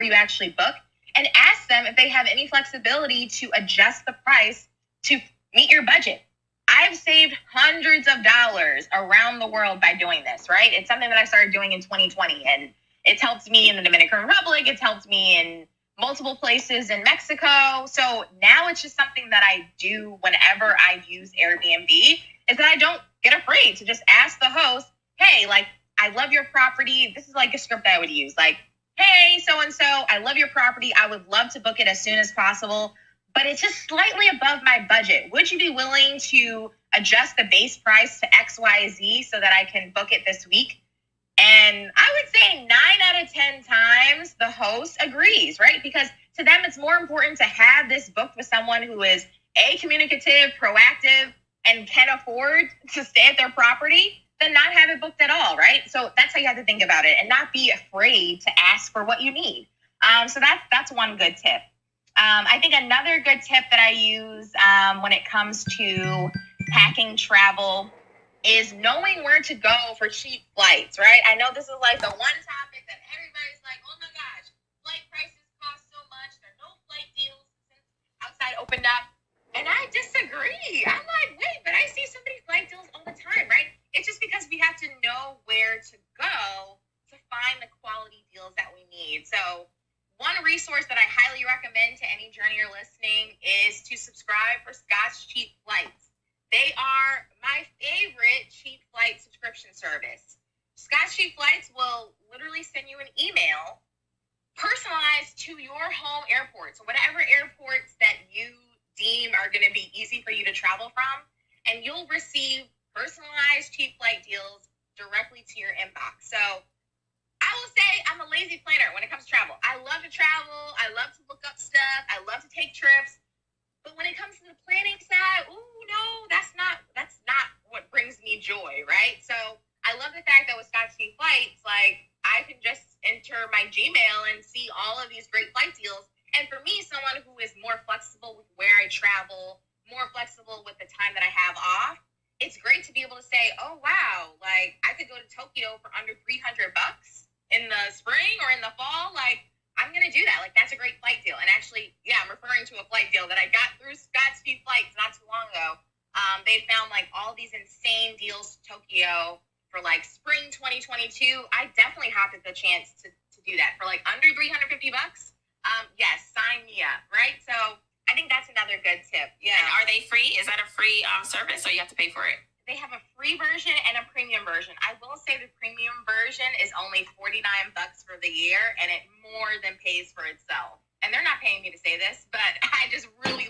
you actually book, and ask them if they have any flexibility to adjust the price to meet your budget. I've saved hundreds of dollars around the world by doing this, right? It's something that I started doing in 2020, and it's helped me in the Dominican Republic. It's helped me in multiple places in Mexico. So now it's just something that I do whenever I use Airbnb, is that I don't get afraid to just ask the host, hey, like, I love your property. This is like a script I would use. Like, hey, so-and-so, I love your property. I would love to book it as soon as possible, but it's just slightly above my budget. Would you be willing to adjust the base price to X, Y, Z so that I can book it this week? And I would say 9 out of 10 times the host agrees, right? Because to them, it's more important to have this booked with someone who is A, communicative, proactive, and can afford to stay at their property than not have it booked at all, right? So that's how you have to think about it, and not be afraid to ask for what you need. So that's one good tip. I think another good tip that I use when it comes to packing travel is knowing where to go for cheap flights, right? I know this is like the one topic that everybody's like, oh my gosh, flight prices cost so much. There are no flight deals since outside opened up. And I disagree. I'm like, wait, but I see so many flight deals all the time, right? It's just because we have to know where to go to find the quality deals that we need. So one resource that I highly recommend to any journeyer listening is to subscribe for Scott's Cheap Flights. They are my favorite cheap flight subscription service. Scott's Cheap Flights will literally send you an email personalized to your home airport. So whatever airports that you deem are going to be easy for you to travel from, and you'll receive personalized cheap flight deals directly to your inbox. So I will say I'm a lazy planner when it comes to travel. I love to travel. I love to look up stuff. I love to take trips. But when it comes to the planning side, that's not what brings me joy, right? So I love the fact that with Scott's Cheap Flights, like, I can just enter my Gmail and see all of these great flight deals. And for me, someone who is more flexible with where I travel, more flexible with the time that I have off, it's great to be able to say, oh, wow, like, I could go to Tokyo for under $300 in the spring or in the fall. Like, I'm going to do that. Like, that's a great flight deal. And actually, yeah, I'm referring to a flight deal that I got through Scott's Cheap Flights not too long ago. They found, like, all these insane deals to Tokyo for, like, spring 2022. I definitely hopped at the chance to do that for, like, under $350. Yes, sign me up, right? So I think that's another good tip. Yeah. And are they free? Is that a free service, or you have to pay for it? They have a free version and a premium version. I will say the premium version is only $49 for the year, and it more than pays for itself. And they're not paying me to say this, but I just really